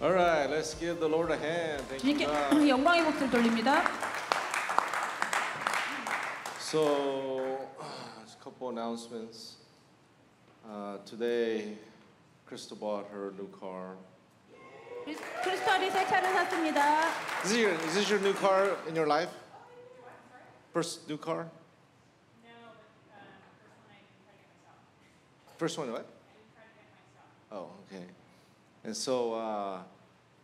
All right, let's give the Lord a hand. Thank you, 주님께 God. 영광의 목소리를 돌립니다. So, a couple announcements. Today, Crystal bought her new car. 크리스탈이 새 차를 샀습니다. Is this your new car in your life? First new car? No, but First one, what? Oh, okay. And so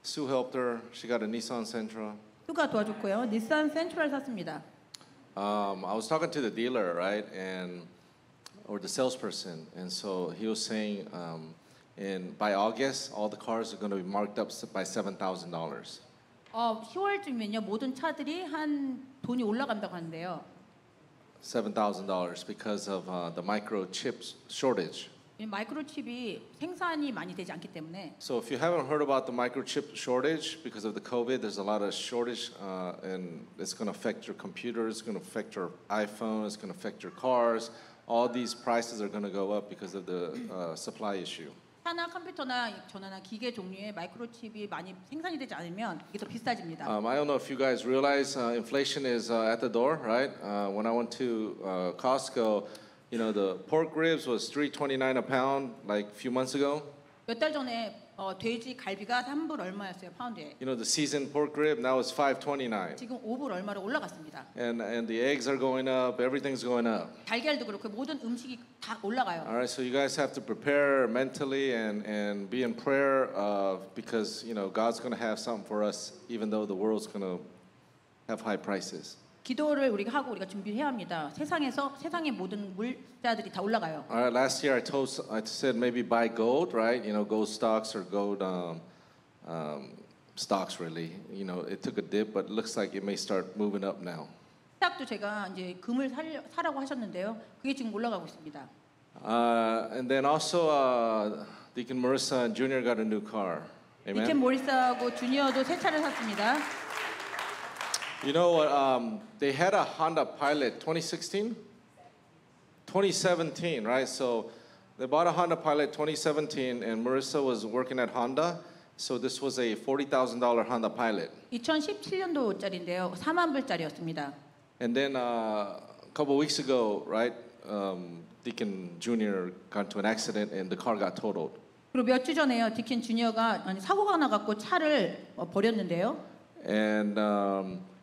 Sue helped her. She got a Nissan Sentra. 수가 도와줬고요. 닛산 센트럴 샀습니다. I was talking to the dealer, right, or the salesperson, and so he was saying, by August, all the cars are going to be marked up by $7,000. 10월쯤이면요 모든 차들이 한 돈이 올라간다고 하는데요. $7,000 because of the microchip shortage. 마이크로칩이 생산이 많이 되지 않기 때문에. So if you haven't heard about the microchip shortage because of the COVID, there's a lot of shortage, and it's going to affect your computer, it's going to affect your iPhone, it's going to affect your cars. All these prices are going to go up because of the supply issue. 차나 컴퓨터나 전화나 기계 종류의 마이크로칩이 많이 생산이 되지 않으면 이게 더 비싸집니다. I don't know if you guys realize inflation is at the door, right? When I went to Costco, you know, the pork ribs was $3.29 a pound like a few months ago. 몇 달 전에 돼지 갈비가 3불 얼마였어요 파운드에. You know, the seasoned pork rib now is $5.29. 지금 5불 얼마로 올라갔습니다. And the eggs are going up, everything's going up. 달걀도 그렇고 모든 음식이 다 올라가요. All right, so you guys have to prepare mentally and be in prayer because, you know, God's going to have something for us even though the world's going to have high prices. 기도를 우리가 하고 우리가 준비해야 합니다. 세상의 모든 물자들이 다 올라가요. All right, last year I said maybe buy gold, right? You know, gold stocks or gold stocks really. You know, it took a dip, but it looks like it may start moving up now. 시작도 제가 이제 금을 사라고 하셨는데요. 그게 지금 올라가고 있습니다. And then also Deacon Marissa and Junior got a new car. Amen. 디켄 모리스하고 주니어도 새 차를 샀습니다. You know what? They had a Honda Pilot 2016, 2017, right? So they bought a Honda Pilot 2017, and Marissa was working at Honda. So this was a $40,000 Honda Pilot. 2017년도짜리인데요. 4만 불짜리였습니다. And then a couple of weeks ago, right? Deacon Junior got into an accident, and the car got totaled. 그리고 몇 주 전에요. 디켄 주니어가 사고가 나갖고 차를 버렸는데요. And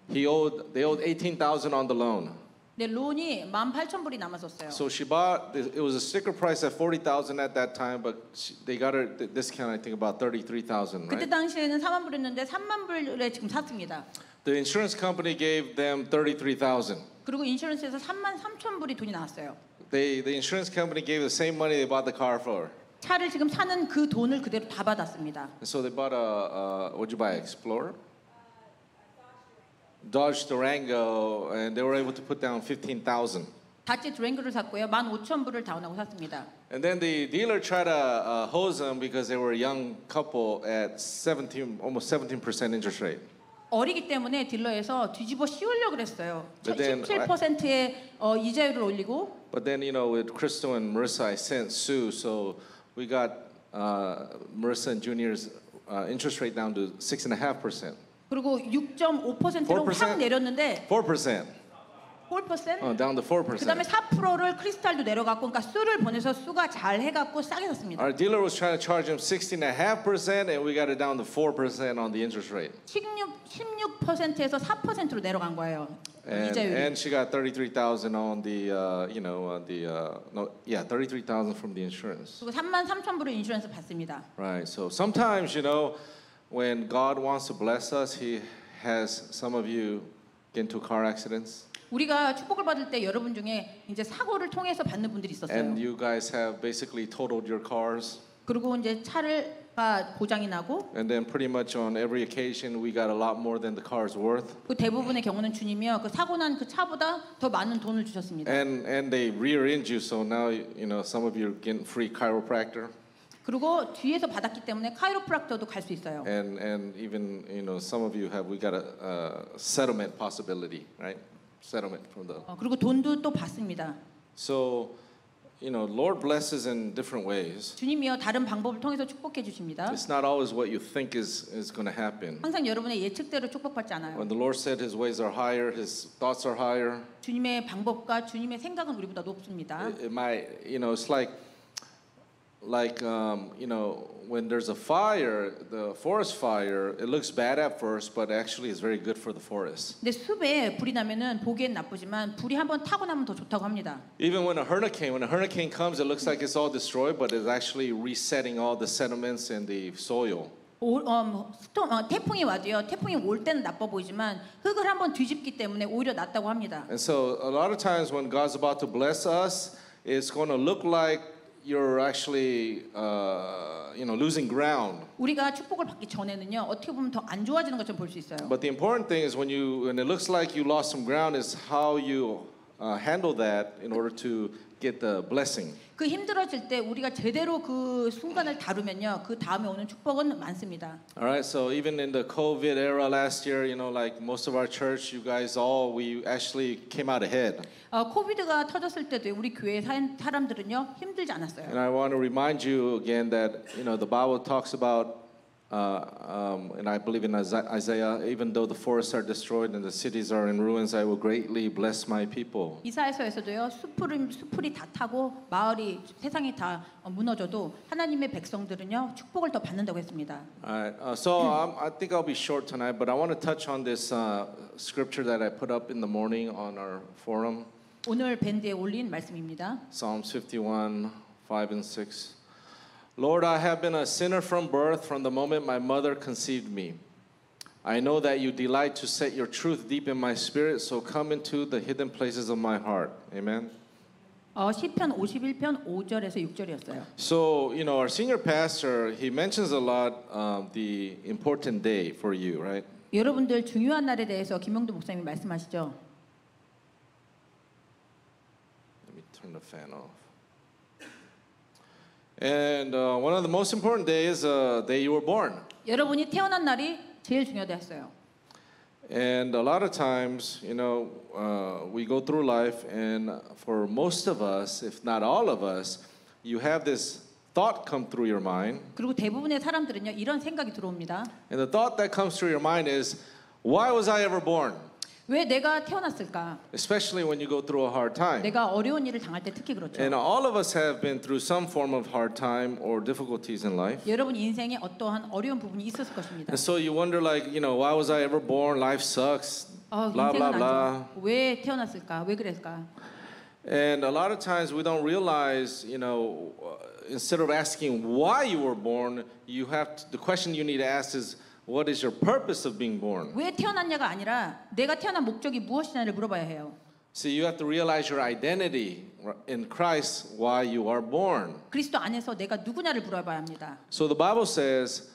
they owed $18,000 on the loan. 네, 론이 18,000불이 남았었어요. So she bought. It was a sticker price at $40,000 at that time, but they got her the discount. I think about $33,000. 그때 Right? 당시에는 4만 불이었는데 3만 불에 지금 샀습니다. The insurance company gave them $33,000. 그리고 인슈런스에서 3만 3천 불이 돈이 나왔어요. The insurance company gave the same money they bought the car for. 차를 지금 사는 그 돈을 그대로 다 받았습니다. And so they bought what'd you buy? Explorer? Dodge Durango, and they were able to put down $15,000. 다치 드랭그를 샀고요. 15,000불을 다운하고 샀습니다. And then the dealer tried to hose them because they were a young couple at almost 17% interest rate. 어리기 때문에 딜러에서 뒤집어 씌우려고 그랬어요. But then 17%의 이자율을 올리고. But then, you know, with Crystal and Marissa, I sent Sue, so we got Marissa and Junior's interest rate down to 6.5%. 그리고 6.5%로 확 내렸는데 4%. 4%? Down to 4%. 그다음에 4%를 크리스탈도 내려갔고, 그러니까 수를 보내서 수가 잘 해갖고 싸게 샀습니다. Our dealer was trying to charge him 16.5%, and we got it down to 4% on the interest rate. 16%에서 4%로 내려간 거예요. 이자율이. And she got $33,000 on the, $33,000 from the insurance. 그리고 33,000불을 인슈런스 받습니다. Right. So sometimes, you know, when God wants to bless us, He has some of you get into car accidents. 우리가 축복을 받을 때 여러분 중에 이제 사고를 통해서 받는 분들이 있었어요. And you guys have basically totaled your cars. 그리고 이제 차가 보장이 나고. And then pretty much on every occasion we got a lot more than the car's worth. 그 대부분의 경우는 주님이요. 그 사고 난 그 차보다 더 많은 돈을 주셨습니다. And they rear-end you, so now you know some of you are getting free chiropractor. 그리고 뒤에서 받았기 때문에 카이로프락터도 갈 수 있어요. And even you know some of you we got a settlement possibility, right? Settlement from the. 그리고 돈도 또 받습니다. So, Lord blesses in different ways. 주님이요 다른 방법을 통해서 축복해 주십니다. It's not always what you think is going to happen. 항상 여러분의 예측대로 축복받지 않아요. When the Lord said His ways are higher, His thoughts are higher. 주님의 방법과 주님의 생각은 우리보다 높습니다. It might, it's like when there's a fire, the forest fire, it looks bad at first, but actually is very good for the forest. 근데 숲에 불이 나면은 보기엔 나쁘지만 불이 한번 타고 나면 더 좋다고 합니다. Even when a hurricane comes, it looks like it's all destroyed, but it's actually resetting all the sediments and the soil. 태풍이 와도요. 태풍이 올 때는 나빠 보이지만 흙을 한번 뒤집기 때문에 오히려 낫다고 합니다. And so a lot of times when God's about to bless us, it's going to look like you're actually, losing ground. 우리가 축복을 받기 전에는요. 어떻게 보면 더 안 좋아지는 것처럼 볼 수 있어요. But the important thing is when it looks like you lost some ground, is how you handle that in order to get the blessing. 그 힘들어질 때 우리가 제대로 그 순간을 다루면요. 그 다음에 오는 축복은 많습니다. All right, so even in the COVID era last year, like most of our church, you guys we actually came out ahead. 코비드가 터졌을 때도 우리 교회 사람들은요 힘들지 않았어요. And I want to remind you again that the Bible talks about, and I believe in Isaiah, even though the forests are destroyed and the cities are in ruins, I will greatly bless my people. 이사야서에서도요 숲풀이 다 타고 마을이 세상이 다 무너져도 하나님의 백성들은요 축복을 더 받는다고 했습니다. All right, so I think I'll be short tonight, but I want to touch on this scripture that I put up in the morning on our forum. 오늘 밴드에 올린 말씀입니다. Psalms 51, 5 and 6. Lord, I have been a sinner from birth, from the moment my mother conceived me. I know that you delight to set your truth deep in my spirit, so come into the hidden places of my heart. Amen. 시편 51편 5절에서 6절이었어요. So, our senior pastor, he mentions a lot the important day for you, right? 여러분들 중요한 날에 대해서 김영도 목사님이 말씀하시죠. Let me turn the fan off. And one of the most important days is the day you were born. 여러분이 태어난 날이 제일 중요하다 했어요. And a lot of times, we go through life, and for most of us, if not all of us, you have this thought come through your mind. 그리고 대부분의 사람들은요 이런 생각이 들어옵니다. And the thought that comes through your mind is, why was I ever born? 왜 내가 태어났을까? Especially when you go through a hard time. 내가 어려운 일을 당할 때 특히 그렇죠. And all of us have been through some form of hard time or difficulties in life. 여러분 인생에 어떠한 어려운 부분이 있었을 것입니다. And so you wonder, why was I ever born? Life sucks. Blah blah 인생은 안 blah. 좋아. 왜 태어났을까? 왜 그랬을까? And a lot of times we don't realize, instead of asking why you were born, the question you need to ask is, what is your purpose of being born? 왜 태어났냐가 아니라 내가 태어난 목적이 무엇이냐를 물어봐야 해요. See, you have to realize your identity in Christ, why you are born. 그리스도 안에서 내가 누구냐를 물어봐야 합니다. So the Bible says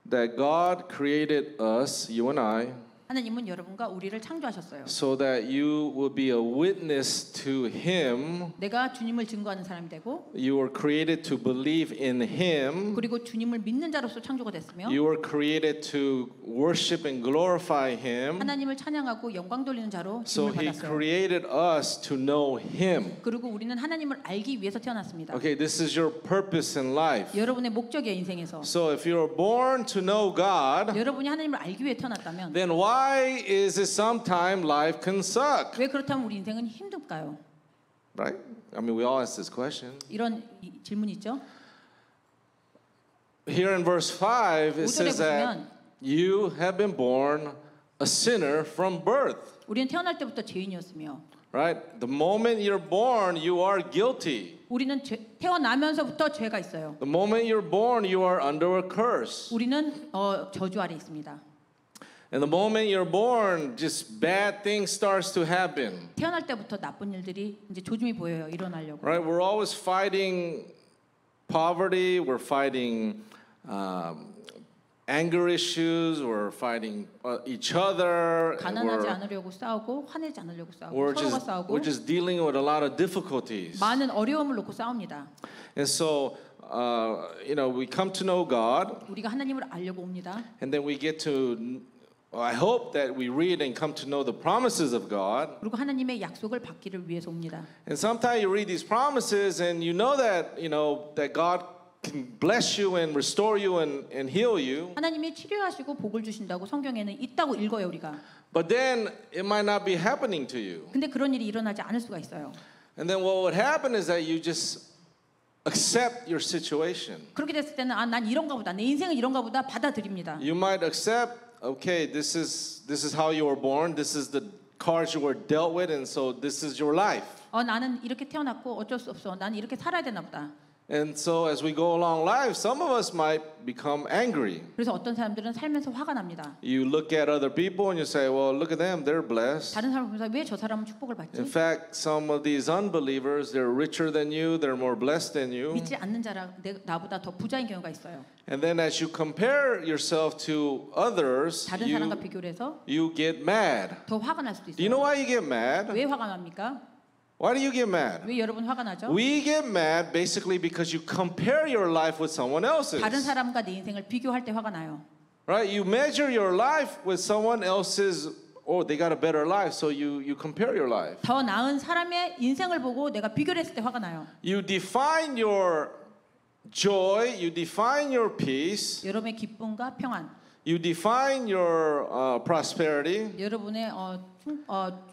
that God created us, you and I, 하나님은 여러분과 우리를 창조하셨어요. so that you will be a witness to Him. 내가 주님을 증거하는 사람이 되고 You were created to believe in Him. 그리고 주님을 믿는 자로서 창조가 됐으며 You were created to worship and glorify Him. 하나님을 찬양하고 영광 돌리는 자로 So 주님을 He 받았어요. created us to know Him. 그리고 우리는 하나님을 알기 위해서 태어났습니다. Okay, this is your purpose in life. 여러분의 목적이에요 인생에서. So if you're born to know God, 여러분이 하나님을 알기 위해 태어났다면 then why is it sometimes life can suck? 왜 그렇다면 우리 인생은 힘들까요? Right? I mean, we all ask this question. 이런 질문이 있죠. Here in verse 5, it 5절에 says that 보시면 you have been born a sinner from birth. 우리는 태어날 때부터 죄인이었으며 Right? The moment you're born, you are guilty. 우리는 태어나면서부터 죄가 있어요. The moment you're born, you are under a curse. 우리는 저주 아래 있습니다. And the moment you're born, just bad things starts to happen. 태어날 때부터 나쁜 일들이 이제 조짐이 보여요. 일어나려고. Right? We're always fighting poverty. We're fighting anger issues. We're fighting each other. 가난하지 않으려고 싸우고 화내지 않으려고 싸우고 We're 서로가 싸우고 just dealing with a lot of difficulties. 많은 어려움을 놓고 싸웁니다. And so, we come to know God, 우리가 하나님을 알려고 옵니다. and then we get to I hope that we read and come to know the promises of God. 그리고 하나님의 약속을 받기를 위해서 옵니다. And sometimes you read these promises and you know that God can bless you and restore you and heal you. 하나님이 치료하시고 복을 주신다고 성경에는 있다고 읽어요 우리가. But then it might not be happening to you. 근데 그런 일이 일어나지 않을 수가 있어요. And then what would happen is that you just accept your situation. 그렇게 됐을 때는 난 이런가 보다. 내 인생은 이런가 보다 받아들입니다. You might accept, okay, this is how you were born. This is the cards you were dealt with, and so this is your life. 나는 이렇게 태어났고 어쩔 수 없어. 나는 이렇게 살아야 되나 보다. And so as we go along life, some of us might become angry. 그래서 어떤 사람들은 살면서 화가 납니다. You look at other people and you say, well, look at them, they're blessed. 다른 사람을 보면서 왜 저 사람은 축복을 In 받지? fact, some of these unbelievers, they're richer than you, they're more blessed than you. 믿지 않는 자라 나보다 더 부자인 경우가 있어요. And then as you compare yourself to others, 다른 사람과 비교를 해서 you get mad. 더 화가 날 수도 Do you know 있어요. why you get mad? 왜 화가 납니까? Why do you get mad? 왜 여러분 화가 나죠? We get mad basically because you compare your life with someone else's. 다른 사람과 내 인생을 비교할 때 화가 나요. Right? You measure your life with someone else's, oh, they got a better life, so you compare your life. 더 나은 사람의 인생을 보고 내가 비교를 했을 때 화가 나요. You define your joy, you define your peace, 여러분의 기쁨과 평안, you define your prosperity, 여러분의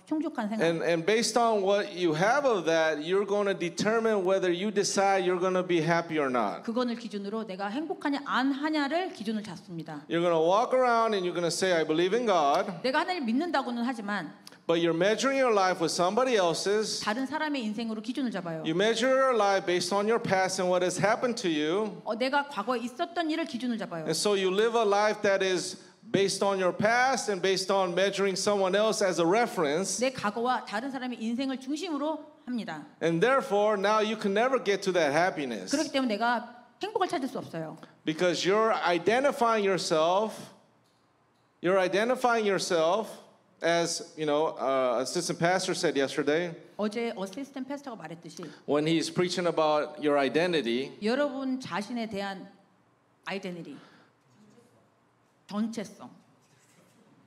충족한 생활. and based on what you have of that, you're going to determine whether you decide you're going to be happy or not. 그거를 기준으로 내가 행복하냐 안 하냐를 기준을 잡습니다. You're going to walk around and you're going to say, I believe in God, 내가 하나님을 믿는다고는 하지만 but you're measuring your life with somebody else's. 다른 사람의 인생으로 기준을 잡아요. You measure your life based on your past and what has happened to you. 내가 과거에 있었던 일을 기준을 잡아요. And so you live a life that is based on your past and based on measuring someone else as a reference. 내 과거와 다른 사람의 인생을 중심으로 합니다. And therefore, now you can never get to that happiness. 그렇기 때문에 내가 행복을 찾을 수 없어요. Because you're identifying yourself as, assistant pastor said yesterday, 어제 어시스턴트 패스터가 말했듯이 when he's preaching about your identity, 여러분 자신에 대한 아이덴티티, 전체성.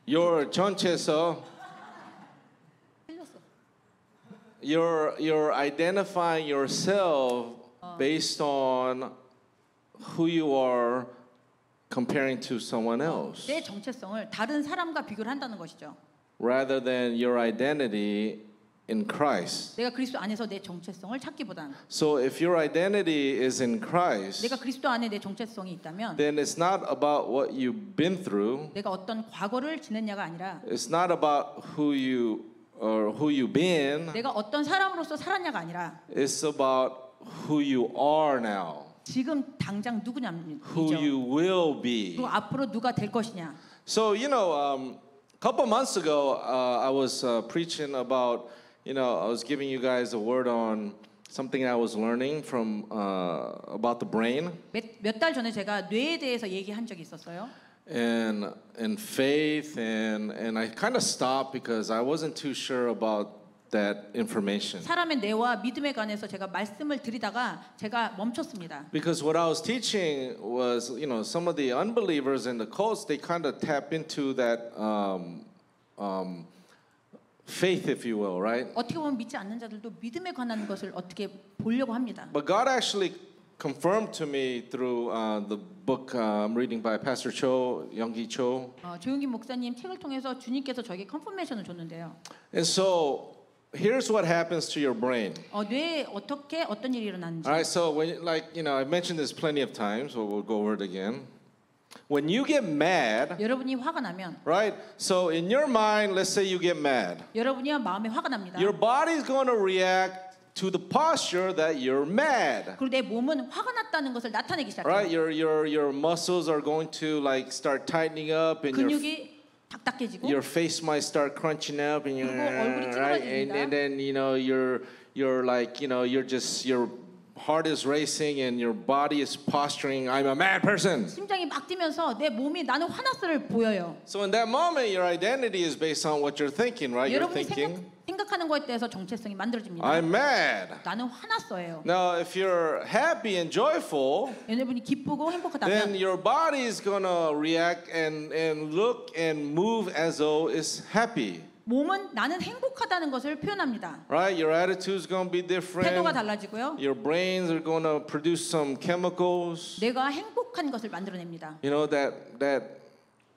your 전체서, 틀렸어. you're identifying yourself based on who you are comparing to someone else, 내 정체성을 다른 사람과 비교를 한다는 것이죠. rather than your identity in Christ. 내가 그리스도 안에서 내 정체성을 찾기보단 So if your identity is in Christ, 내가 그리스도 안에 내 정체성이 있다면 then it's not about what you've been through. 내가 어떤 과거를 지냈냐가 아니라 It's not about who you've been. 내가 어떤 사람으로서 살았냐가 아니라 It's about who you are now, 지금 당장 누구냐면 who you will be. 그리고 앞으로 누가 될 것이냐. So a couple months ago, I was preaching about, I was giving you guys a word on something I was learning from about the brain 몇 달 전에 제가 뇌에 대해서 얘기한 적이 있었어요. and faith and I kind of stopped because I wasn't too sure about that information. 사람의 뇌와 믿음에 관해서 제가 말씀을 드리다가 제가 멈췄습니다. Because what I was teaching was, some of the unbelievers and the cults, they kind of tap into that faith, if you will, right? 어떻게 보면 믿지 않는 자들도 믿음에 관한 것을 어떻게 보려고 합니다. But God actually confirmed to me through the book I'm reading by Pastor Cho, Youngi Cho. 조용기 목사님 책을 통해서 주님께서 저에게 컨퍼메이션을 줬는데요. And so here's what happens to your brain. 뇌에 어떤 일이 일어나는지. All right, so I've mentioned this plenty of times, so we'll go over it again. When you get mad, 여러분이 화가 나면 right? So in your mind, let's say you get mad. 여러분이 마음에 화가 납니다. Your body's going to react to the posture that you're mad. 그리고 내 몸은 화가 났다는 것을 나타내기 시작해요. Right? Your muscles are going to start tightening up and 근육이 딱딱해지고 your face might start crunching up and 그리고 얼굴이 right? 찌그러집니다. And then you're heart is racing and your body is posturing, I'm a mad person. 심장이 막 뛰면서 내 몸이 나는 화났어를 보여요. So in that moment, your identity is based on what you're thinking, right? You're 여러분이 thinking, 생각하는 거에 대해서 정체성이 만들어집니다. I'm mad. 나는 화났어요. Now, if you're happy and joyful, 여러분이 기쁘고 then 행복하다면 your body is gonna react and look and move as though it's happy, 몸은 나는 행복하다는 것을 표현합니다. right? Your attitude is gonna be 태도가 different. 달라지고요. Your brains are gonna produce some chemicals, 내가 행복한 것을 만들어냅니다. you know, that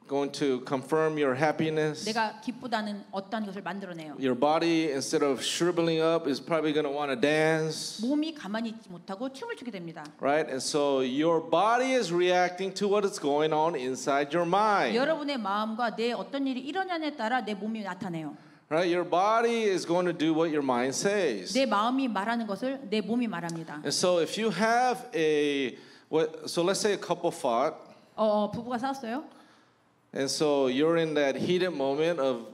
going to confirm your happiness. 내가 기쁘다는 어떠한 것을 만들어내요. Your body, instead of shriveling up, is probably gonna want to dance. 몸이 가만히 있지 못하고 춤을 추게 됩니다. Right? And so your body is reacting to what is going on inside your mind. 여러분의 마음과 내 어떤 일이 일어나냐에 따라 내 몸이 나타내요. Right? Your body is going to do what your mind says. 내 마음이 말하는 것을 내 몸이 말합니다. And so if you have so let's say a couple fought, 부부가 싸웠어요. and so you're in that heated moment of,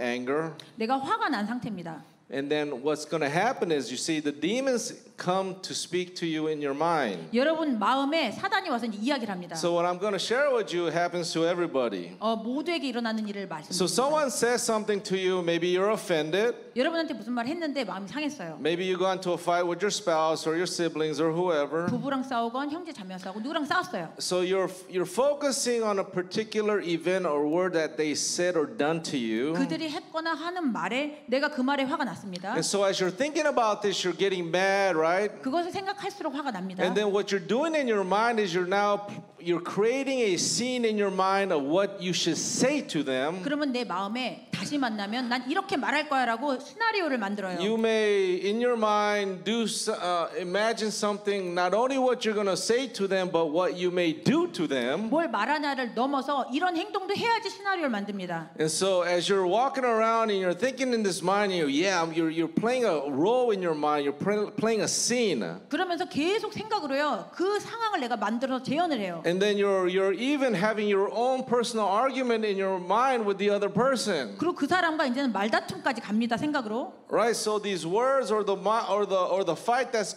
anger. 내가 화가 난 상태입니다. And then what's going to happen is you see the demons come to speak to you in your mind. 여러분 마음에 사단이 와서 이제 이야기를 합니다. So what I'm going to share with you happens to everybody. 모두에게 일어나는 일을 So 말씀드립니다. someone says something to you, maybe you're offended, 여러분한테 무슨 말 했는데 마음이 상했어요. maybe you got into a fight with your spouse or your siblings or whoever. 부부랑 싸우건 형제 자매랑 싸우고 누구랑 싸웠어요. So you're focusing on a particular event or word that they said or done to you. 그들이 했거나 하는 말에 내가 그 말에 화가 났습니다. And so as you're thinking about this, you're getting mad, right? 그것을 생각할수록 화가 납니다. And then what you're doing in your mind is you're creating a scene in your mind of what you should say to them. 그러면 내 마음에 다시 만나면 난 이렇게 말할 거야라고 시나리오를 만들어요. You may, in your mind, imagine something, not only what you're going to say to them, but what you may do to them. 뭘 말하냐를 넘어서 이런 행동도 해야지 시나리오를 만듭니다. And so as you're walking around and you're thinking in this mind, you're playing a role in your mind, you're playing a scene. 그러면서 계속 생각으로요. 그 상황을 내가 만들어서 재현을 해요. And then you're even having your own personal argument in your mind with the other person. 그리고 그 사람과 이제는 말다툼까지 갑니다. 생각으로. Right, so these words or the fight that's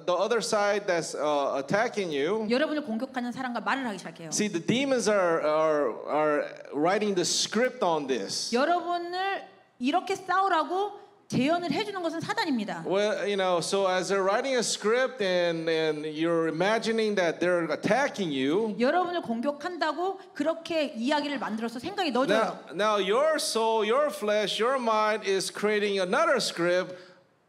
the other side that's attacking you. 여러분을 공격하는 사람과 말을 하기 시작해요. See, the demons are writing the script on this. 여러분을 이렇게 싸우라고 재현을 해주는 것은 사단입니다. Well, so as they're writing a script and you're imagining that they're attacking you. 여러분을 공격한다고 그렇게 이야기를 만들어서 생각이 넣어줘요. Now your soul, your flesh, your mind is creating another script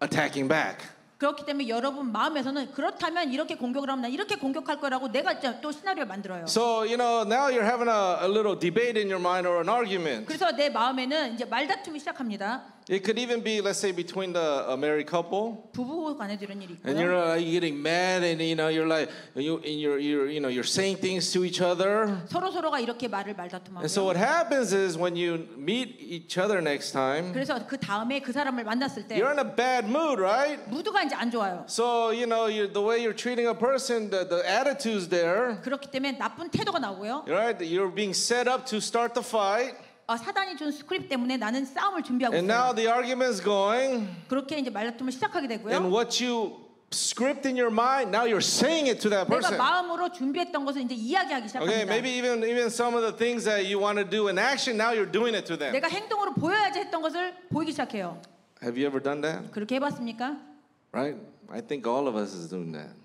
attacking back. 그렇기 때문에 여러분 마음에서는 그렇다면 이렇게 공격을 하면 나 이렇게 공격할 거라고 내가 또 시나리오를 만들어요. So, now you're having a little debate in your mind or an argument. 그래서 내 마음에는 이제 말다툼이 시작합니다. It could even be, let's say, between a married couple. 부부 간에도 이런 일이 And 있고요. you're getting mad, and you're like you're saying things to each other. 서로가 이렇게 말을 And so 말다툼하고요. what happens is when you meet each other next time, 그래서 그 다음에 그 사람을 만났을 때 you're in a bad mood, right? 무드가 이제 안 좋아요. So the way you're treating a person, the attitude's there, 그렇기 때문에 나쁜 태도가 나오고요. right? You're being set up to start the fight, 사단이 준 스크립 때문에 나는 싸움을 준비하고 and now 있어요. the argument's going, 그렇게 이제 말다툼을 시작하게 and 되고요. what you script in your mind, now you're saying it to that 내가 person. 마음으로 준비했던 것을 이제 이야기하기 Okay, 시작합니다. maybe even some of the things that you want to do in action, now you're doing it to them. 내가 행동으로 보여야지 했던 것을 보이기 시작해요. Have you ever done that? 그렇게 해봤습니까? Right? I think all of us is doing that.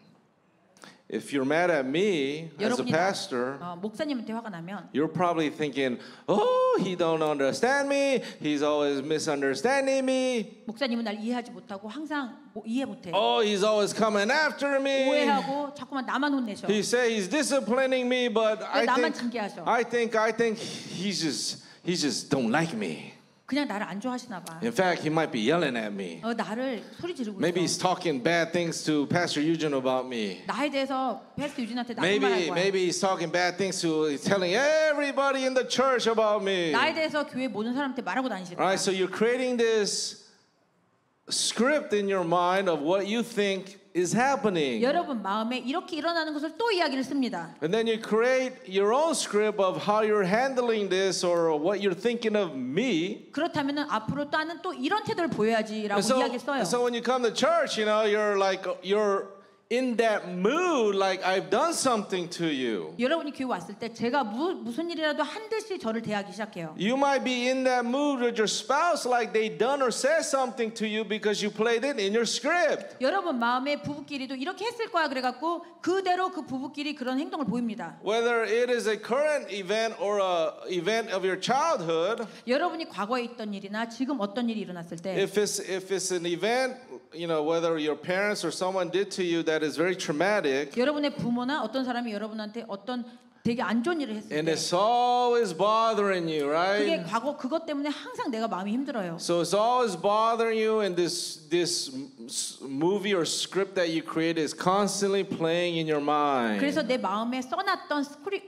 If you're mad at me as a 여러분이 pastor, 목사님한테 화가 나면 you're probably thinking, "Oh, he don't understand me. He's always misunderstanding me. 목사님은 날 이해하지 못하고 항상 이해 못해. Oh, he's always coming after me. 오해하고 자꾸만 나만 혼내셔. He say he's disciplining me, but 나만 징계하셔. I think he just don't like me. 그냥 나를 안 좋아하시나 봐. In fact, he might be yelling at me. 나를 소리 지르고 Maybe he's 있어. talking bad things to Pastor Eugene about me. 나에 대해서 패스트 유진한테 나쁜 말할 거야. Maybe he's talking bad things to, he's telling everybody in the church about me. 나에 대해서 교회 모든 사람한테 말하고 다니실 거야. Right? So you're creating this script in your mind of what you think is happening. 여러분 마음에 이렇게 일어나는 것을 또 이야기를 씁니다. And then you create your own script of how you're handling this or what you're thinking of me. 그렇다면은 앞으로 나는 또 이런 태도를 보여야지라고 이야기 써요. So when you come to church, you're like you're in that mood like I've done something to you. 여러분이 교회 왔을 때 제가 무슨 일이라도 한 듯이 저를 대하기 시작해요. You might be in that mood with your spouse like they done or said something to you because you played it in your script. 여러분 마음에 부부끼리도 이렇게 했을 거야 그래갖고 그대로 그 부부끼리 그런 행동을 보입니다. Whether it is a current event or a event of your childhood, 여러분이 과거에 있던 일이나 지금 어떤 일이 일어났을 때 if it's an event, you know, whether your parents or someone did to you that is very traumatic, 여러분의 부모나 어떤 사람이 여러분한테 어떤 되게 안 좋은 일을 했을 and 때 it's always bothering you, 그게 right? 과거 그것 때문에 항상 내가 마음이 힘들어요. So it's always bothering you, and this movie or script that you create is constantly playing in your mind. 그래서 내 마음에 써놨던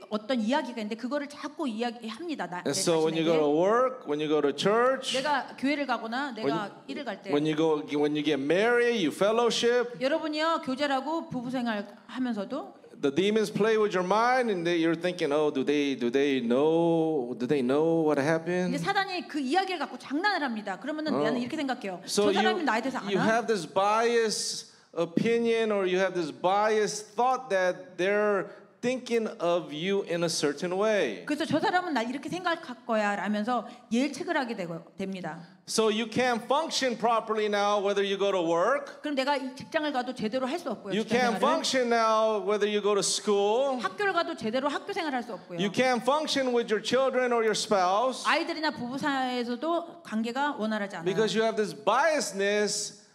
어떤 이야기가 있는데 그거를 자꾸 이야기합니다. 내 And so when you go to 자신에게. work, when you go to church, 내가 교회를 가거나 내가 일을 갈 때 when you get married, you fellowship, 여러분이요 교제라고 부부 생활 하면서도 the demons play with your mind, and you're thinking, oh, do they know what 이제 happened? 사단이 그 이야기를 갖고 장난을 합니다. 그러면은 나는 이렇게 생각해요. So 저 사람이 나에 대해서 you 아나? have this biased opinion, or you have this biased thought that they're thinking of you in a certain way. 그래서 저 사람은 나 이렇게 생각할 거야 라면서 예측을 하게 됩니다. So you can't function properly now whether you go to work. 그럼 내가 이 직장을 가도 제대로 할 수 없고요. You 직장 can't 생활을. function now whether you go to school. 학교를 가도 제대로 학교 생활할 수 없고요. You can't function with your children or your spouse 아이들이나 부부 사이에서도 관계가 원활하지 않아요. because you have this biasness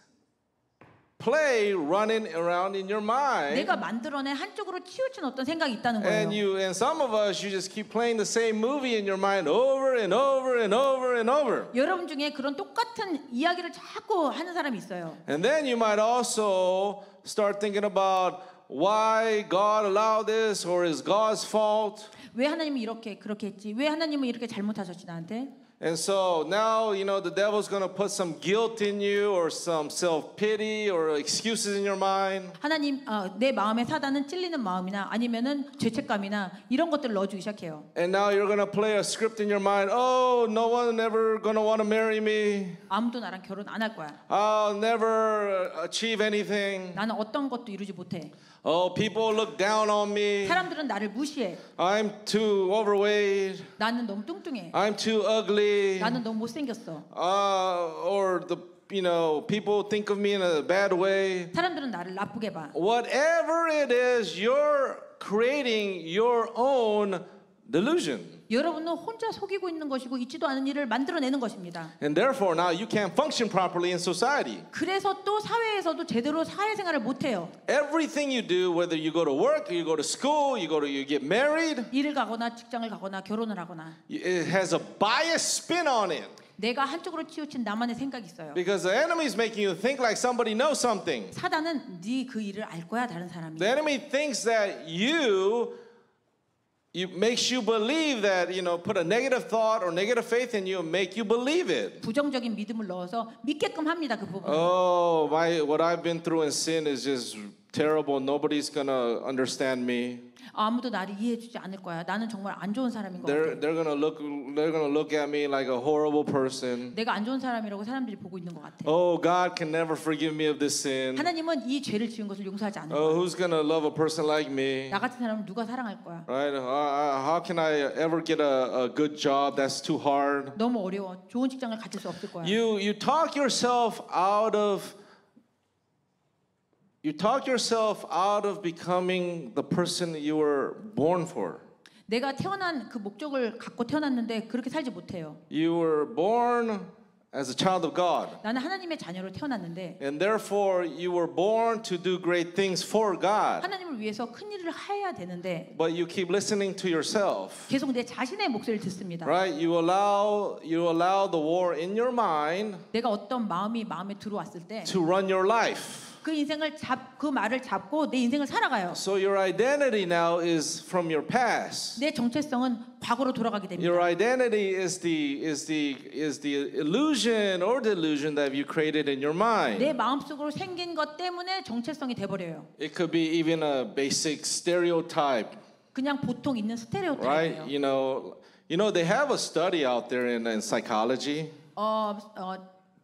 play running around in your mind. 내가 만들어낸 한쪽으로 치우친 어떤 생각이 있다는 거예요. And some of us, you just keep playing the same movie in your mind over and over and over and over. 여러분 중에 그런 똑같은 이야기를 자꾸 하는 사람이 있어요. And then you might also start thinking about why God allowed this, or is God's fault. 왜 하나님이 이렇게 그렇게 했지? 왜 하나님은 이렇게 잘못하셨지 나한테? And so now, you know, the devil's going to put some guilt in you, or some self-pity, or excuses in your mind. 하나님, 내 마음에 사단은 찔리는 마음이나 아니면은 죄책감이나 이런 것들을 넣어주기 시작해요. And now you're going to play a script in your mind. Oh, no one ever going to want to marry me. 아무도 나랑 결혼 안 할 거야. I'll never achieve anything. 나는 어떤 것도 이루지 못해. Oh, people look down on me. 사람들은 나를 무시해. I'm too overweight. 나는 너무 뚱뚱해. I'm too ugly. 나는 너무 못생겼어. Or people think of me in a bad way. 사람들은 나를 나쁘게 봐. Whatever it is, you're creating your own delusion. 여러분은 혼자 속이고 있는 것이고 있지도 않은 일을 만들어내는 것입니다. And therefore now you can't function properly in society. 그래서 또 사회에서도 제대로 사회생활을 못해요. Everything you do, whether you go to work, you go to school, you get married, 일을 가거나 직장을 가거나 결혼을 하거나 it has a biased spin on it. 내가 한쪽으로 치우친 나만의 생각이 있어요. Because the enemy is making you think like somebody knows something. 사단은 네 그 일을 알 거야 다른 사람이. The enemy thinks that it makes you believe that, put a negative thought or negative faith in you and make you believe it. 부정적인 믿음을 넣어서 믿게끔 합니다 그 부분. Oh, what I've been through in sin is just terrible. Nobody's gonna understand me. 아무도 나를 이해해주지 않을 거야. 나는 정말 안 좋은 사람인 것 같아. They're gonna look at me like a horrible person. 내가 안 좋은 사람이라고 사람들이 보고 있는 것 같아. Oh, God can never forgive me of this sin. 하나님은 이 죄를 지은 것을 용서하지 않을 Oh, 거야. who's gonna love a person like me? 나 같은 사람을 누가 사랑할 거야? Right? How can I ever get a good job? That's too hard. 너무 어려워. 좋은 직장을 가질 수 없을 거야. You talk yourself out of becoming the person you were born for. 내가 태어난 그 목적을 갖고 태어났는데 그렇게 살지 못해요. You were born as a child of God. 나는 하나님의 자녀로 태어났는데 And therefore you were born to do great things for God. 하나님을 위해서 큰 일을 해야 되는데 But you keep listening to yourself. 계속 내 자신의 목소리를 듣습니다. Right? You allow the war in your mind 내가 어떤 마음이 마음에 들어왔을 때 to run your life. 그 인생을 그 말을 잡고 내 인생을 살아가요. So your identity now is from your past. 내 정체성은 과거로 돌아가게 됩니다. Your identity is the illusion or delusion that you created in your mind. 내 마음속으로 생긴 것 때문에 정체성이 돼버려요. It could be even a basic stereotype, 그냥 보통 있는 right? 스테레오타입이에요. They have a study out there in psychology.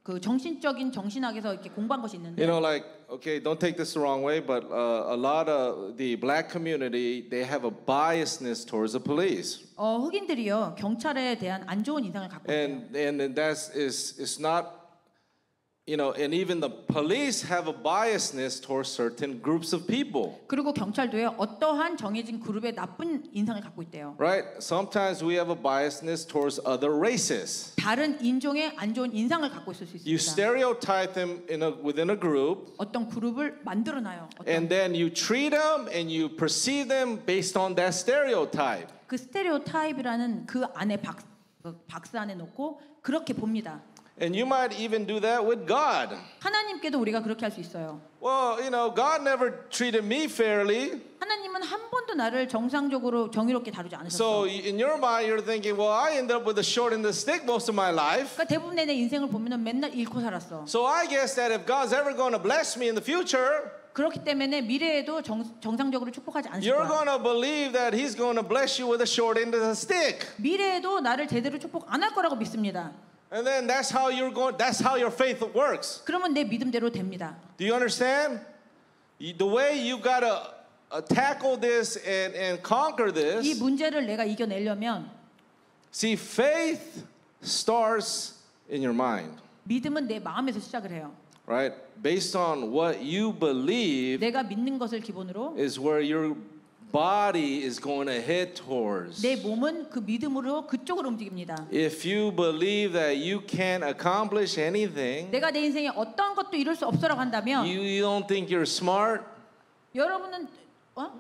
그 정신적인 정신학에서 이렇게 공부한 것이 있는데 You know, like, okay, don't take this the wrong way, but a lot of the black community, they have a biasness towards the police. 흑인들이요 경찰에 대한 안 좋은 인상을 갖고 있어요. And that's is not, you know, and even the police have a biasness towards certain groups of people. 그리고 경찰도요 어떠한 정해진 그룹의 나쁜 인상을 갖고 있대요. Right? Sometimes we have a biasness towards other races. 다른 인종의 안 좋은 인상을 갖고 있을 수 You 있습니다. stereotype them within a group, 어떤 그룹을 만들어놔요. and then you treat them and you perceive them based on that stereotype. 그 스테레오타입이라는 그 안에 박스 안에 놓고 그렇게 봅니다. And you might even do that with God. 하나님께도 우리가 그렇게 할 수 있어요. Well, you know, God never treated me fairly. 하나님은 한 번도 나를 정상적으로 정의롭게 다루지 So 않으셨어. in your mind, you're thinking, well, I ended up with a short end of the stick most of my life. 그러니까 대부분의 내 인생을 보면은 맨날 잃고 살았어. So I guess that if God's ever going to bless me in the future, 그렇기 때문에 미래에도 정상적으로 축복하지 않을 you're 거야. going to believe that He's going to bless you with a short end of the stick. 미래에도 나를 제대로 축복 안 할 거라고 믿습니다. And then that's how that's how your faith works. 그러면 내 믿음대로 됩니다. Do you understand? The way you got to tackle this and conquer 이 this. 문제를 내가 이겨내려면 See, faith starts in your mind, 믿음은 내 마음에서 시작을 해요. right? Based on what you believe 내가 믿는 것을 기본으로 is where your body is going to head towards. 내 몸은 그 믿음으로 그쪽으로 움직입니다. If you believe that you can't accomplish anything, 내가 내 인생에 어떤 것도 이룰 수 없어라고 한다면 you don't think you're smart, 여러분은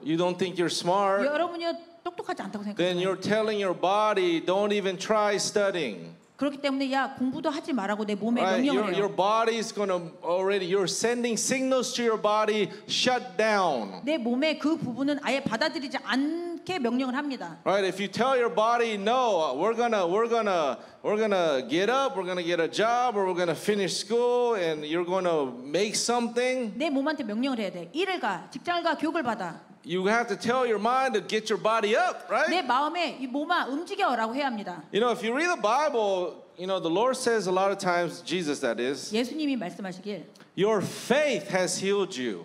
you don't think you're smart, 여러분이 똑똑하지 않다고 then 생각해요. you're telling your body, don't even try studying. 그렇기 때문에 야 공부도 하지 말라고 내 몸에 Right? 명령을 Your 해요. body's gonna already. You're sending signals to your body. Shut down. 내 몸의 그 부분은 아예 받아들이지 않게 명령을 합니다. Right? If you tell your body, no, we're gonna get up, we're gonna get a job, or we're gonna finish school, and you're gonna make something. 내 몸한테 명령을 해야 돼. 일을 가, 직장을 가, 교육을 받아. You have to tell your mind to get your body up, right? 내 마음에 이 몸아 움직여라고 해야 합니다. You know, if you read the Bible, you know the Lord says a lot of times, Jesus that is, 예수님이 말씀하시길 your faith has healed you.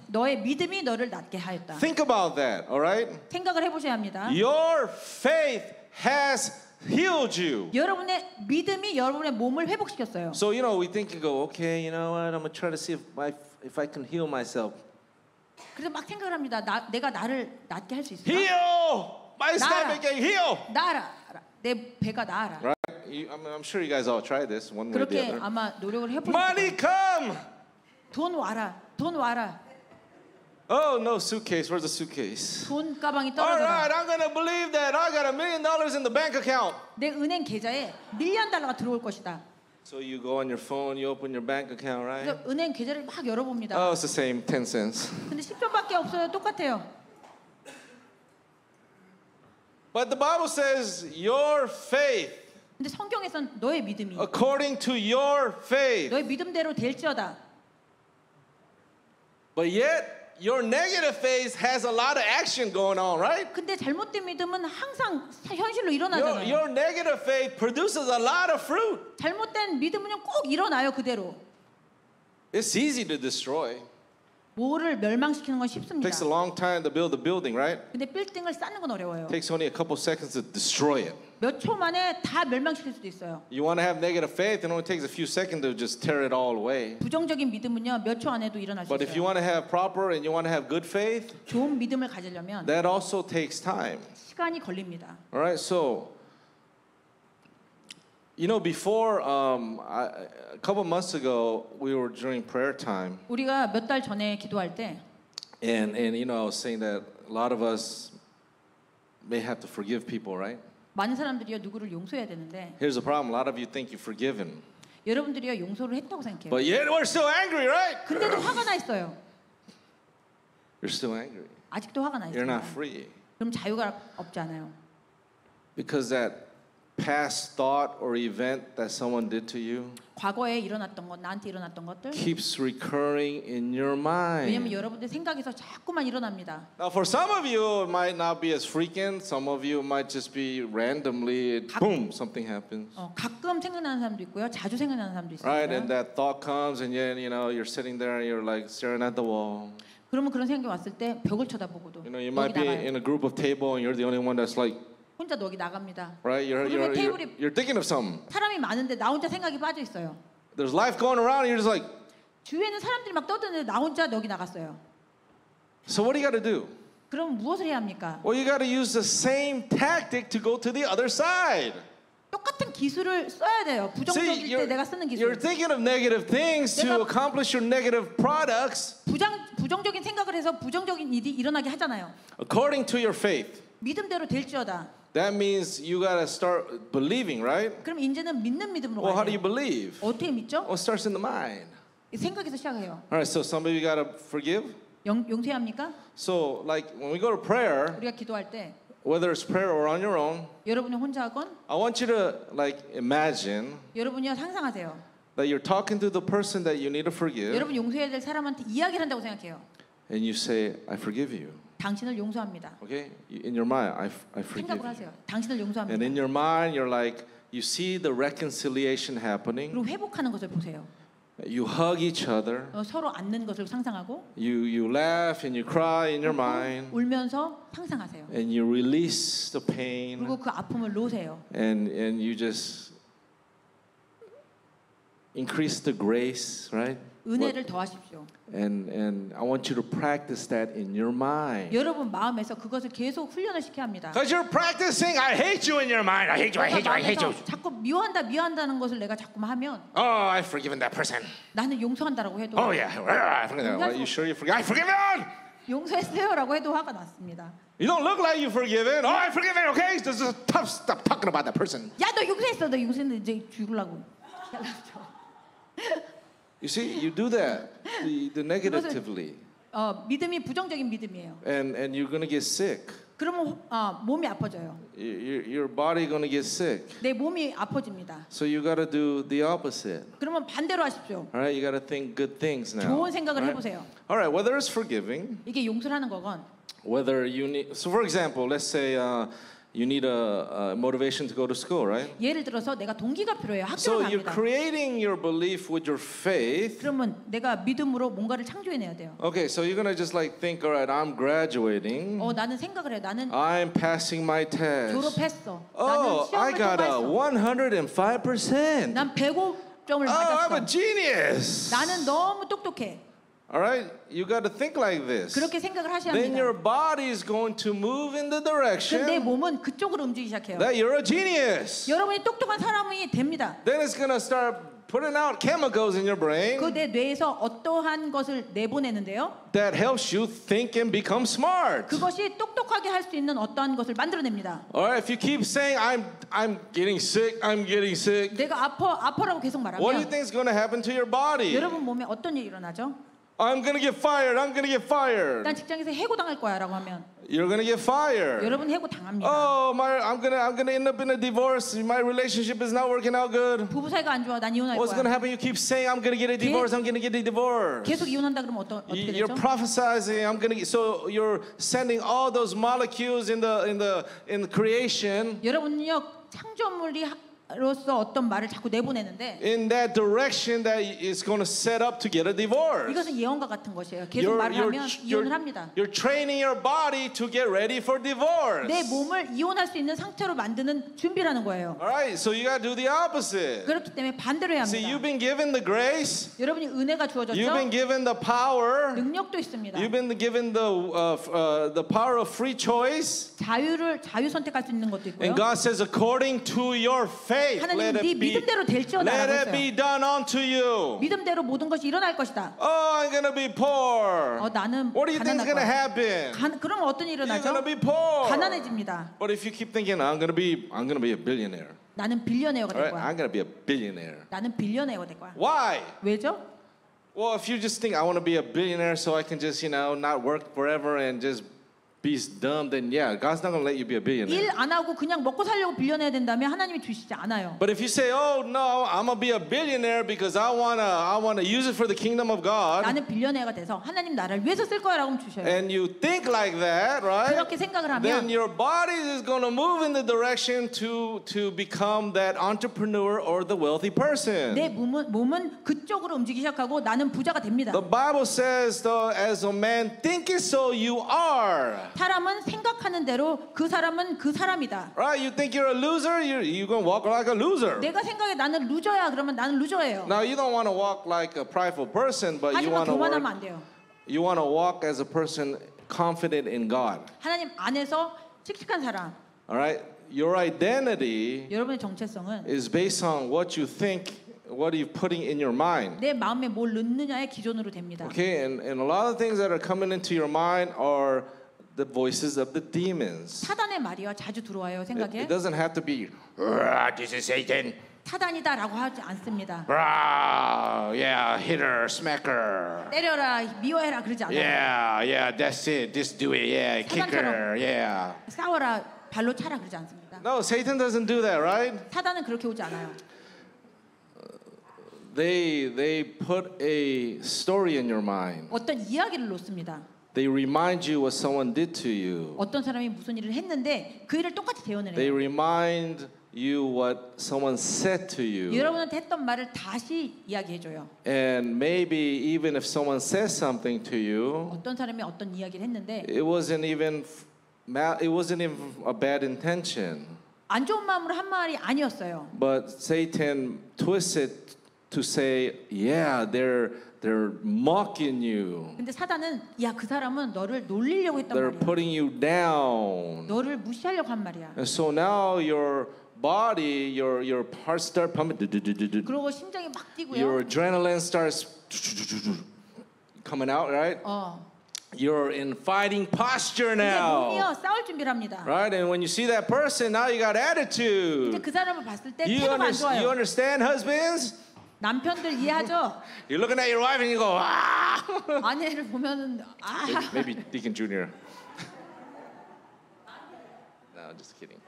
너의 믿음이 너를 낫게 하였다. Think about that, all right? 생각을 해보셔야 합니다. Your faith has healed you. 여러분의 믿음이 여러분의 몸을 회복시켰어요. So you know we think and go, okay, you know what? I'm gonna try to see if I can heal myself. 그래서 막 생각을 합니다. 내가 나를 낫게 할 수 있어. Heal my stomach and heal. 나아라. 내 배가 나아라. Right? I'm sure you guys all try this one way or the 그렇게 other. 아마 노력을 해보실 Money 거예요. come. 돈 와라. 돈 와라. Oh no, suitcase. Where's the suitcase? 돈 가방이 All right, 떨어져라. I'm gonna believe that I got $1 million in the bank account. 내 은행 계좌에 $1,000,000가 들어올 것이다. So you go on your phone, you open your bank account, right? 그래서 은행 계좌를 막 열어봅니다. Oh, it's the same, 10 cents. 근데 10점밖에 없어요. 똑같아요. But the Bible says your faith, 근데 성경에선 너의 믿음이 according to your faith. 너의 믿음대로 될지어다. But yet, your negative faith has a lot of action going on, right? 근데 잘못된 믿음은 항상 현실로 Your 일어나잖아요. negative faith produces a lot of fruit. 잘못된 믿음은 꼭 일어나요 그대로. It's easy to destroy. 뭐를 멸망시키는 건 It 쉽습니다. takes a long time to build a building, right? 근데 빌딩을 쌓는 건 어려워요. It takes only a couple seconds to destroy it. 몇 초 만에 다 멸망시킬 수도 있어요. You want to have negative faith, it only takes a few seconds to just tear it all away. 부정적인 믿음은요 몇 초 안에도 일어날 수 But if you 있어요. want to have proper and you want to have good faith, 좋은 믿음을 가지려면 that also takes time. 시간이 걸립니다. All right, so you know, before a couple months ago, we were during prayer time, 우리가 몇 달 전에 기도할 때 and you know, I was saying that a lot of us may have to forgive people, right? 많은 사람들이요 누구를 용서해야 되는데 Here's the problem: a lot of you think you've forgiven, 여러분들이요 용서를 했다고 생각해요. but yet we're still angry, right? 근데도 화가 나 있어요. You're still angry. 아직도 화가 나 You're not 있어요. free 그럼 자유가 없지 않아요. because that past thought or event that someone did to you 과거에 일어났던 것, 나한테 일어났던 것들. keeps recurring in your mind. 왜냐면 여러분들 생각에서 자꾸만 일어납니다. Now, for some of you, it might not be as frequent. Some of you might just be randomly, boom, something happens. 가끔 생각나는 사람도 있고요. 자주 생각나는 사람도 있어요. Right, and that thought comes, and yet you're sitting there and you're like staring at the wall. 그러면 그런 생각이 왔을 때 벽을 쳐다보고도 You 여기 might be 나가요. in a group of table, and you're the only one that's like, 혼자 여기 나갑니다. right, you're thinking of something. 사람이 많은데 나 혼자 생각이 빠져 있어요. There's life going around, and you're just like, 주위에는 사람들이 막 떠드는데 나 혼자 여기 나갔어요. so what do you got to do? 그럼 무엇을 해야 합니까? Well, you got to use the same tactic to go to the other side. 똑같은 기술을 써야 돼요. 부정적일 때 내가 쓰는 you're 기술. thinking of negative things to 내가- accomplish your negative products 부정적인 생각을 해서 부정적인 일이 일어나게 하잖아요. according to your faith. 믿음대로 될지어다. That means you got to start believing, right? 그럼 이제는 믿는 믿음으로 Well, how do 가야 you 돼요. believe? 어떻게 믿죠? Well, it starts in the mind. 생각에서 시작해요. All right, so some of you got to forgive. 용서해야 합니까? So, like when we go to prayer, 우리가 기도할 때 whether it's prayer or on your own, 여러분이 혼자 하건 I want you to like imagine 여러분이 상상하세요. that you're talking to the person that you need to forgive, 여러분 용서해야 될 사람한테 이야기를 한다고 생각해요. and you say, "I forgive you." 당신을 용서합니다. Okay, in your mind, I forgive 생각을 you. 하세요. 당신을 And 용서합니다. in your mind, you're like, you see the reconciliation happening. 그리고 회복하는 것을 보세요. You hug each other. 서로 안는 것을 상상하고 You laugh and you cry in your mind. 울면서 상상하세요. And you release the pain. 그리고 그 아픔을 놓으세요. And you just increase the grace, right? 은혜를 더하십시오. And I want you to practice that in your mind. 여러분 마음에서 그것을 계속 훈련을 시켜야 합니다. Because you're practicing, I hate you in your mind. I hate you, I hate you, I hate you. 자꾸 미워한다는 것을 내가 자꾸만 하면 Oh, I've forgiven that person. 나는 용서한다라고 해도 Oh, yeah. I forgive that. Are you sure you forgive? I forgive it! 용서했어요라고 해도 화가 났습니다. You don't look like you've forgiven. Oh, I forgive it, okay? This is tough. Stop talking about that person. 야, 너 용서했어. 너 용서했는데 이제 죽으려고. You see, you do that the negatively. 믿음이 부정적인 믿음이에요. And you're going to get sick. 그러면 몸이 아파져요. Your body going to get sick. 내 몸이 아파집니다. So you got to do the opposite. 그러면 반대로 하십시오. All right, you got to think good things now. 좋은 생각을 All right? 해보세요. All right, whether it's forgiving, 이게 용서를 하는 거건 whether you need. So, for example, let's say you need a motivation to go to school, right? 예를 들어서 내가 동기가 필요해요. So 학교를 you're 갑니다. creating your belief with your faith. 그러면 내가 믿음으로 뭔가를 창조해내야 돼요. Okay, so you're gonna just like think, all right, I'm graduating. 나는 생각을 해. 나는 I'm passing my test. 졸업했어. Oh, 나는 I 시험을 got a 통과했어. 105%. 난 105점을 Oh, I'm a 맞았어. genius. 나는 너무 똑똑해. All right, you got to think like this. 그렇게 생각을 하셔야 Then your 합니다. body is going to move in the 그럼 내 direction 몸은 그쪽으로 움직이기 시작해요. that you're a genius. 여러분이 똑똑한 사람이 됩니다. Then it's gonna start putting out chemicals in your brain 그 내 뇌에서 어떠한 것을 내보내는데요. that helps you think and become smart. 그것이 똑똑하게 할 수 있는 어떠한 것을 만들어냅니다. All right, if you keep saying I'm getting sick, I'm getting sick, 내가 아파라고 계속 what do you 말하면 think is going to happen to your body? 여러분 몸에 어떤 일이 일어나죠? I'm going to get fired. I'm going to get fired. 난 직장에서 해고당할 거야라고 하면 You're going to get fired. 여러분 해고 당합니다. Oh, I'm gonna end up in a divorce. My relationship is not working out good. 부부 사이가 안 좋아. 난 이혼할 What's going to 거야. happen? You keep saying I'm going to get a divorce. I'm going to get a divorce. 계속 이혼한다 그러면 어떻게 You're 되죠? prophesizing. I'm going to. So you're sending all those molecules in the creation 여러분은요 창조물로서 어떤 말을 자꾸 내보내는데 in that direction that is going to set up to get a divorce. 이것은 예언과 같은 것이에요. 계속 말을 하면 이혼을 합니다. You're training your body to get ready for divorce. 내 몸을 이혼할 수 있는 상태로 만드는 준비라는 거예요. All right, so you got to do the opposite. 그렇기 때문에 반대로 해야 See, you've 합니다. been given the grace. 여러분이 은혜가 You've 주어졌죠? been given the power. 능력도 있습니다. You've been given the power of free choice. 자유 선택할 수 있는 것도 있고요. And God says, according to your faith, 하나님 네 믿음대로 let 될지어다라고 it be 했어요. done unto you. 믿음대로 모든 것이 일어날 것이다. Oh, I'm gonna be poor. 나는 What do you think is 가난할 gonna 거야. happen? 그럼 어떤 일이 You're 일어나죠? gonna be poor. 가난해집니다. But if you keep thinking, I'm gonna be a billionaire. 나는 빌리어네어가 All 될 right, 거야. I'm gonna be a billionaire. 나는 빌리어네어가 될 거야. Why? 왜죠? Well, if you just think I want to be a billionaire so I can just, not work forever and just be dumb, then yeah, God's not going to let you be a billionaire. 일 안 하고 그냥 먹고 살려고 빌려내야 된다면 하나님이 주시지 않아요. But if you say, "Oh no, I'm gonna be a billionaire because I wanna use it for the kingdom of God," 나는 빌려내가 돼서 하나님 나라를 위해서 쓸 거야라고 주셔요. and you think like that, right? 그렇게 생각을 Then 하면 your body is gonna move in the direction to become that entrepreneur or the wealthy person. 내 몸은 그쪽으로 움직이기 시작하고 나는 부자가 됩니다. The Bible says, though, as a man thinketh, so you are. 사람은 생각하는 대로 그 사람은 그 사람이다. Right? You think you're a loser, you're gonna walk like a loser. 내가 생각해 나는 루저야 그러면 나는 루저예요. Now you don't want to walk like a prideful person, but you 하지만 want to 교만하면 work. 안 돼요. You want to walk as a person confident in God. 하나님 안에서 씩씩한 사람. All right? Your identity 여러분의 정체성은 is based on what you think, what you're putting in your mind. 내 마음에 뭘 넣느냐의 기준으로 됩니다. Okay, and a lot of things that are coming into your mind are the voices of the demons. 사단의 말이요 자주 들어와요 생각에. It doesn't have to be, this is Satan. 사단이다라고 하지 않습니다. Yeah, hit her, smack her. 때려라 미워해라 그러지 않아요. Yeah, that's it. Just do it. Yeah, kick her. Yeah. 싸워라 발로 차라 그러지 않습니다. No, Satan doesn't do that, right? 사단은 그렇게 오지 않아요. They put a story in your mind. 어떤 이야기를 놓습니다. They remind you what someone did to you. 어떤 사람이 무슨 일을 했는데 그 일을 똑같이 대언을 They 해요. remind you what someone said to you. 여러분한테 했던 말을 다시 이야기해줘요. And maybe even if someone says something to you, 어떤 사람이 어떤 이야기를 했는데 it wasn't even a bad intention. 안 좋은 마음으로 한 말이 아니었어요. But Satan twists it to say, yeah, they're mocking you. 근데 사단은 야 그 사람은 너를 놀리려고 했단 They're 말이야. putting you down. 너를 무시하려고 한 말이야. And so now your body, your heart start pumping. 그러고 심장이 막 뛰고요. Your adrenaline starts coming out, right? You're in fighting posture 이제 now. 몸이요 싸울 준비를 합니다. Right? And when you see that person, now you got 이제 attitude. 그 사람을 봤을 때 You, 태도가 안 you 좋아요. understand, husbands? 남편들 이해하죠? You're looking at your wife and you go, ah! 아내를 보면은 Maybe Deacon Junior. No, I'm just kidding.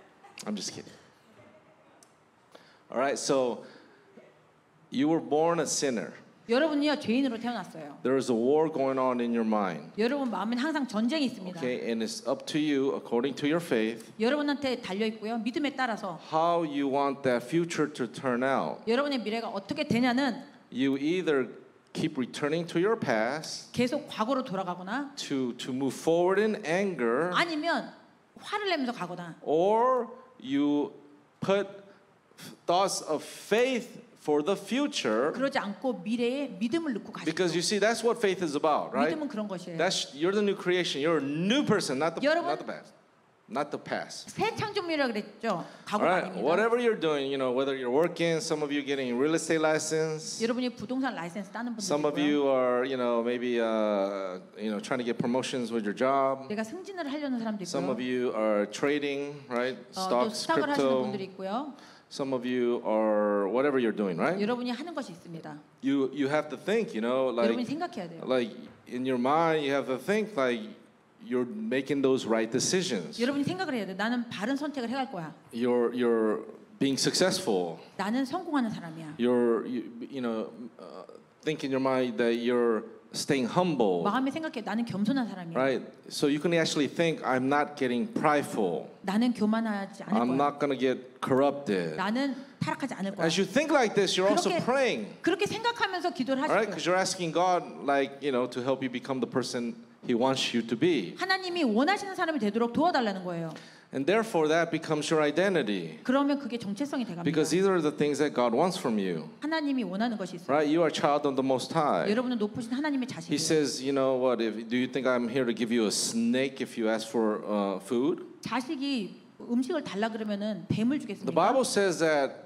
I'm just kidding. All right, so you were born a sinner. 여러분이요 죄인으로 태어났어요. There is a war going on in your mind. 여러분 마음엔 항상 전쟁이 있습니다. Okay, and it's up to you, according to your faith, 여러분한테 달려 있고요. 믿음에 따라서 how you want that future to turn out. 여러분의 미래가 어떻게 되냐는 You either keep returning to your past 계속 과거로 돌아가거나 to move forward in anger, 아니면 화를 내면서 가거나 or you put thoughts of faith for the future, 그러지 않고 미래에 믿음을 넣고 가시죠. because you see that's what faith is about, right? 믿음은 그런 것이에요. You're the new creation. You're a new person, not the 여러분, past, not the past. 새 창조물이라 그랬죠. All 과거가 right, 아닙니다. whatever you're doing, whether you're working, some of you getting real estate license, 여러분이 부동산 라이센스 따는 분들 some of 있고요. you are, maybe, trying to get promotions with your job. 내가 승진을 하려는 사람도 Some of 있고요. you are trading, right? 또 Stocks, 스탁을 하시는 crypto. 분들이 있고요. Some of you are whatever you're doing, right? 여러분이 하는 것이 있습니다. You have to think, 여러분이 생각해야 돼요. like in your mind, you have to think like you're making those right decisions. 여러분이 생각을 해야 돼. 나는 바른 선택을 해갈 거야. You're being successful. 나는 성공하는 사람이야. Think in your mind that you're staying humble, 마음에 생각해. 나는 겸손한 사람이야. right? So you can actually think, I'm not getting prideful. 나는 교만하지 않을 I'm 거야. not gonna get corrupted. 나는 타락하지 않을 거야. As you think like this, you're also praying, 그렇게 생각하면서 기도를 하실 right? 거예요. Because you're asking God, to help you become the person He wants you to be. 하나님이 원하시는 사람이 되도록 도와달라는 거예요. And therefore, that becomes your identity. 그러면 그게 정체성이 돼갑니다. Because these are the things that God wants from you, 하나님이 원하는 것이 있어요. right? You are a child of the Most High. 여러분은 높으신 하나님의 He 자식이에요. says, do you think I'm here to give you a snake if you ask for food? 자식이 음식을 달라 그러면은 뱀을 The 주겠습니까? Bible says that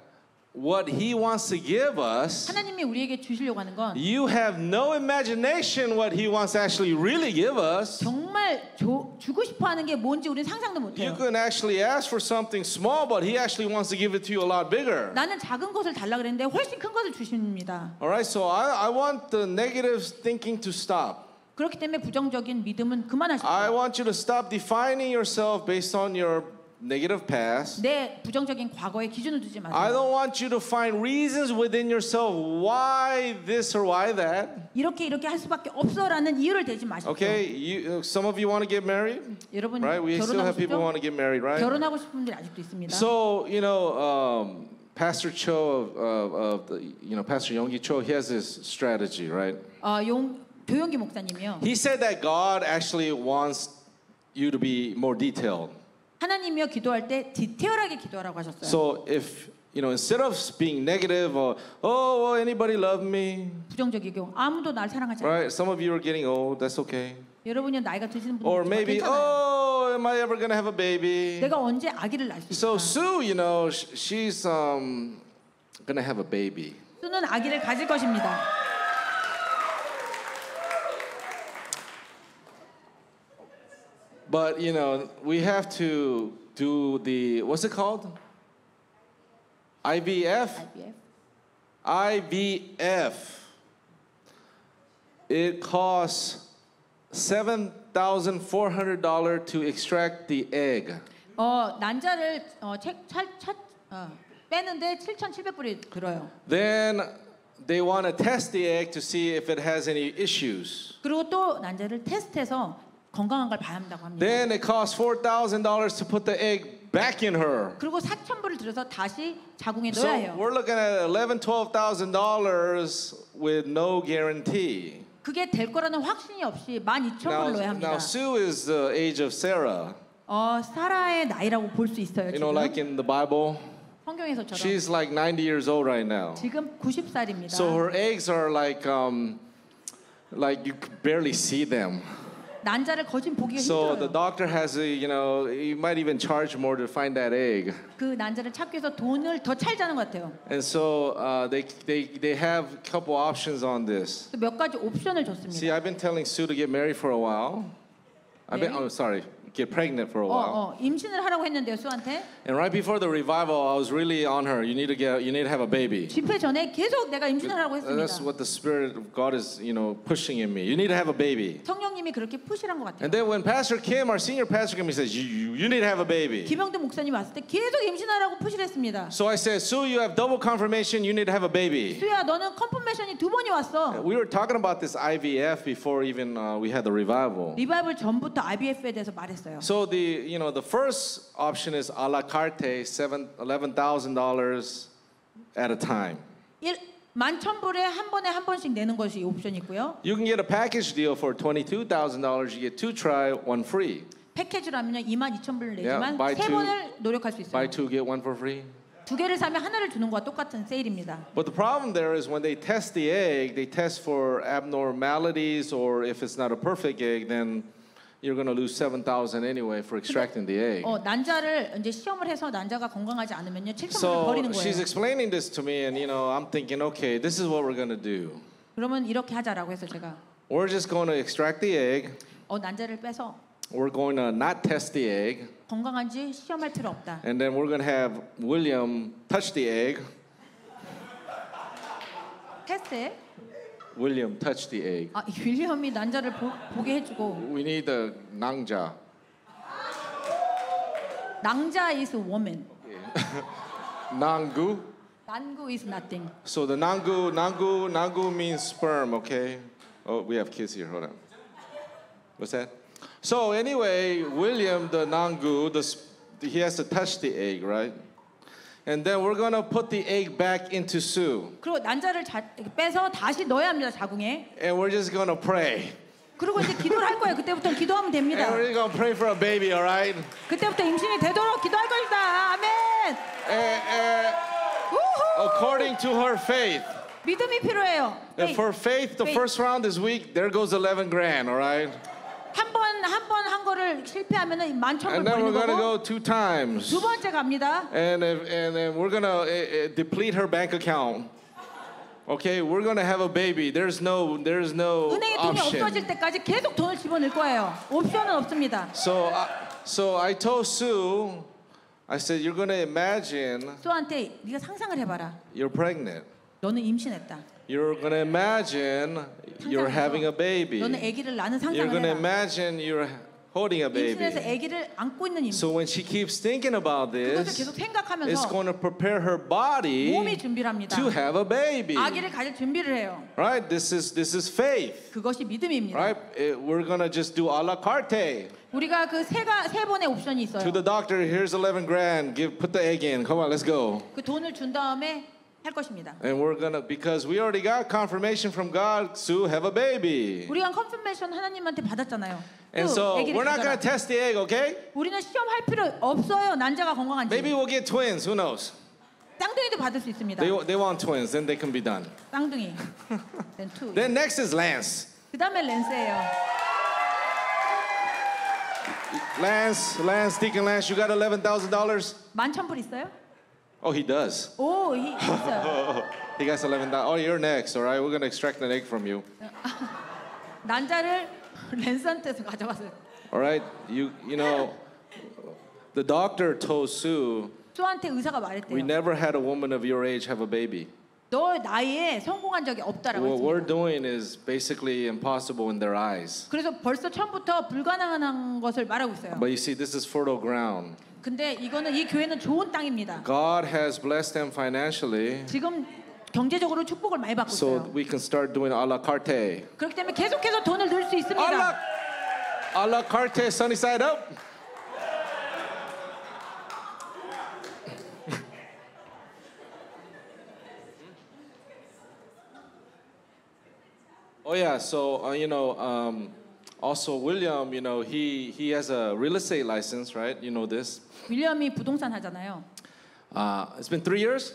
what He wants to give us, 하나님이 우리에게 주시려고 하는 건 you have no imagination what He wants to actually really give us. 정말 주고 싶어 하는 게 뭔지 우리는 상상도 못 You 해요. can actually ask for something small, but He actually wants to give it to you a lot bigger. 나는 작은 것을 달라 그랬는데 훨씬 큰 것을 주십니다. All right, so I want the negative thinking to stop. 그렇기 때문에 부정적인 믿음은 그만하십시오. I want you to stop defining yourself based on your negative past. 내 부정적인 과거에 기준을 두지 I 마세요. don't want you to find reasons within yourself why this or why that. 이렇게 할 수밖에 없어라는 이유를 대지 마십시오. Okay, some of you want to get married, 여러분 right? We still 결혼하고 have people who 싶죠? want to get married, right? 결혼하고 싶은 분들이 아직도 있습니다. So Pastor Cho of the, Pastor Yonggi Cho, he has this strategy, right? 조용기 목사님이요. He said that God actually wants you to be more detailed. 하나님이요 기도할 때 디테일하게 기도하라고 하셨어요. So if instead of being negative or well, anybody love me, 부정적이고 아무도 날 사랑하지 않아요. right? Some of you are getting old. That's okay. 여러분이 나이가 드시는 Or 분들 maybe 괜찮아요. am I ever gonna have a baby? 내가 언제 아기를 낳을 수 So 있을까? Sue, she's gonna have a baby. 수는 아기를 가질 것입니다. But we have to do the what's it called? IVF. IVF. It costs $7,400 to extract the egg. 난자를 빼는데 7,700불이 들어요. Then they want to test the egg to see if it has any issues. 그리고 또 난자를 테스트해서 건강한 걸 봐야 한다고 합니다. Then it costs $4,000 to put the egg back in her. 그리고 4,000불을 들여서 다시 자궁에 So 넣어야 해요. we're looking at $11,000-$12,000 with no guarantee. 그게 될 거라는 확신이 없이 12,000불을 넣어야 합니다. Now Sue is the age of Sarah. 사라의 나이라고 볼 수 있어요. 지금 Like in the Bible, 성경에서처럼 she's like 90 years old right now. 지금 90살입니다. So her eggs are like you could barely see them. 난자를 거진 보기가 So the 힘들어요. doctor has you might even charge more to find that egg. 그 난자를 찾기 위해서 돈을 더 찰자는 것 같아요. And so they have a couple options on this. 또 몇 가지 옵션을 See, 줬습니다. I've been telling Sue to get married for a while. Get pregnant for a while. 임신을 하라고 했는데요, 수한테. And right before the revival, I was really on her. You need to have a baby. 집회 전에 계속 내가 임신을 하라고 That's 했습니다. what the Spirit of God is, pushing in me. You need to have a baby. 성령님이 그렇게 푸시한 것 같아요. And then when Pastor Kim, our senior pastor Kim, he says, you need to have a baby. 김영도 목사님 왔을 때 계속 임신하라고 푸시를 했습니다. So I said, Sue, you have double confirmation. You need to have a baby. 수야, 너는 컨퍼메이션이 2번이 왔어. We were talking about this IVF before even we had the revival. 리바이벌 전부터 IVF에 대해서 말했어요. So the first option is a la carte, $11,000 at a time. 11,000불에 한 번에 한 번씩 내는 것이 옵션이 있고요. You can get a package deal for $22,000. You get 2 try, 1 free. 패키지라면요 22,000불을 내지만 buy 세 two. 번을 노력할 수 있어요. Buy 2, get 1 for free. 두 개를 사면 하나를 주는 거와 똑같은 세일입니다. But the problem there is when they test the egg, they test for abnormalities, or if it's not a perfect egg, then you're going to lose $7,000 anyway for extracting the egg. 난자를 이제 시험을 해서 난자가 건강하지 않으면요 7,000불을 So 버리는 she's 거예요. explaining this to me, and I'm thinking, okay, this is what we're going to do. 그러면 이렇게 하자라고 해서 제가 We're just going to extract the egg. 난자를 빼서 We're going to not test the egg, 건강한지 시험할 필요 없다. and then we're going to have William touch the egg. 테스트에 William touch the egg. 윌리엄이 난자를 보게 해주고 We need the nangja. 낭자 is woman, Nangu. 난구 is nothing. So the nangu means sperm, okay? Oh, we have kids here. Hold on. What's that? So anyway, William, the nangu, he has to touch the egg, right? And then we're gonna put the egg back into Sue, 그리고 난자를 빼서 다시 넣어야 합니다 자궁에. and we're just gonna pray. 그리고 이제 기도를 할 거예요. 그때부터 기도하면 됩니다. And we're gonna pray for a baby, all right? 그때부터 임신이 되도록 기도할 것이다. 아멘. 우후! According to her faith. 믿음이 필요해요. And for faith, the Faith. first round is weak. There goes 11 grand, all right? 한 번 한 거를 실패하면은 And 11,000불 then we're 버리는 gonna 거고 go 2 times. 두 번째 갑니다. And then we're gonna deplete her bank account. Okay, we're gonna have a baby. There's no 은행에 돈이 option. 없어질 때까지 계속 돈을 집어넣을 거예요. 옵션은 없습니다. So I told Sue, I said, you're gonna imagine 수한테 네가 상상을 해봐라. you're pregnant. 너는 임신했다. You're going to imagine you're having a baby. 너는 아기를 낳는 You're 상상을 going to 해라. imagine you're holding a 임신해서 baby. 아기를 안고 있는 임신. So when she keeps thinking about 그것을 this, 계속 it's 생각하면서 going to prepare her body 몸이 준비를 합니다. to have a baby. 아기를 가질 준비를 해요. Right? This is faith. 그것이 믿음입니다. Right? We're going to just do a la carte. 우리가 그 세 번의 옵션이 있어요. To the doctor, here's 11 grand. Put the egg in. Come on, let's go. 그 돈을 준 다음에 할 것입니다. And we're going to, because we already got confirmation from God to have a baby. 우리가 컨퍼메이션 하나님한테 받았잖아요. And 또 so 아기를 we're not going 가져라. to test the egg, okay? 우리는 시험할 필요 없어요. 난자가 건강한지. Maybe we'll get twins. Who knows? 쌍둥이도 받을 수 있습니다. They want twins, then they can be done. 쌍둥이. Then two. Then next is Lance. 그다음에 렌스예요. Lance, Deacon Lance, you got $11,000? 11,000불 있어요? Oh, he does. 오, 있어요. He got $11,000. Oh, you're next, all right? We're going to extract an egg from you. 난자를 렌스한테서 가져갔어요. All right? You know, the doctor told Sue, 수한테 의사가 we 말했대요. never had a woman of your age have a baby. 너 나이에 성공한 적이 없다라고 What 했습니다. we're doing is basically impossible in their eyes. 그래서 벌써 처음부터 불가능한 것을 말하고 있어요. But you see, this is fertile ground. 근데 이거는 이 교회는 좋은 땅입니다. God has blessed them financially, 지금 경제적으로 축복을 많이 받고 so 있어요. we can start doing a la carte. 그렇기 때문에 계속해서 돈을 넣을 수 A 있습니다. la carte, sunny side up. Oh yeah, so also William, he has a real estate license, right? You know this. 윌리엄이 부동산 하잖아요. It's been 3 years.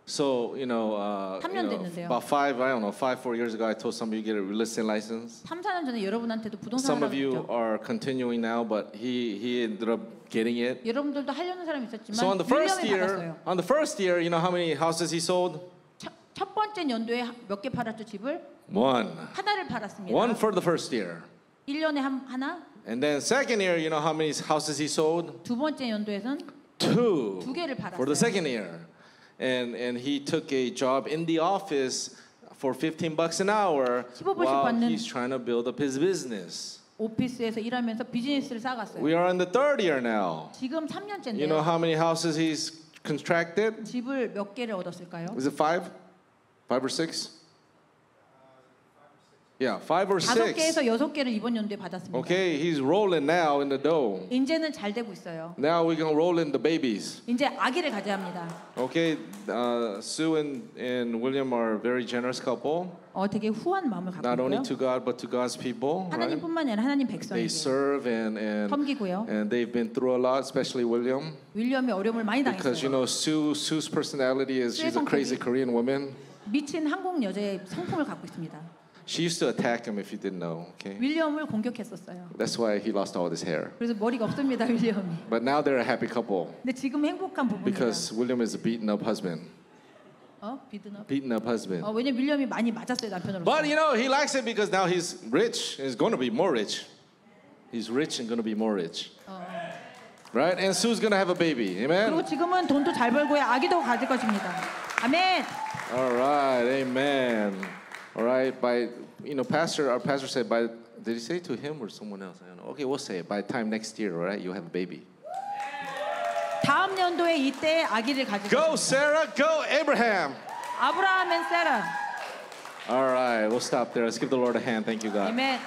So 3년 됐는데요. about 4 years ago, I told some of you get a real estate license. 3, 4년 전에 여러분한테도 부동산 Some 하라고 of you 했죠. are continuing now, but he ended up getting it. 여러분들도 하려는 사람이 So on 있었지만 the first 윌리엄이 year, 받았어요. you know how many houses he sold? 첫 번째 연도에 몇 개 팔았죠 집을? One. 하나를 팔았습니다. One for the first year. 1년에 하나. And then second year, you know how many houses he sold? 두 번째 연도에선 Two. 두 개를 For the 팔았어요. second year. And he took a job in the office for $15 an hour 15불씩 while 받는 he's trying to build up his business. 오피스에서 일하면서 비즈니스를 쌓아갔어요. We are in the third year now. 지금 You know 3년째인데요. how many houses he's contracted? 집을 몇 개를 얻었을까요? Is it 5? 5 or 6? Yeah, 5 or 5개에서 6. 6개를 이번 연도에 받았습니다. Okay, he's rolling now in the dough. 이제는 잘 되고 있어요. Now we're gonna roll in the babies. 이제 아기를 가져야 합니다. Okay, Sue and William are a very generous couple. 되게 후한 마음을 갖고 Not only 있고요. to God but to God's people. Right? 하나님뿐만 아니라 하나님 They 백성에게 serve and 섬기고요. they've been through a lot, especially William, 윌리엄이 어려움을 많이 because 당했어요. Sue's personality is she's a crazy Korean woman. 미친 한국 여자의 성품을 갖고 있습니다. She used to attack him if you didn't know. Okay, 윌리엄을 공격했었어요. that's why he lost all his hair. 그래서 머리가 없습니다, 윌리엄이. But now they're a happy couple 근데 지금 행복한 부분이에요. because William is a beaten up husband. 비드너. Beaten up husband. 왜냐면 윌리엄이 많이 맞았어요 남편으로서. But he likes it because now he's rich. He's going to be more rich. He's rich and going to be more rich. Right? And Sue's going to have a baby. Amen? 그리고 지금은 돈도 잘 벌고요, 아기도 가질 것입니다. 아멘. All right. Amen. All right. Our pastor said did he say to him or someone else? I don't know. Okay, we'll say it. By the time next year, all right, you'll have a baby. 다음 연도에 이때 아기를 가질 Go, 것입니다. Sarah. Go, Abraham. 아브라함 앤 세라. All right. We'll stop there. Let's give the Lord a hand. Thank you, God. 아멘.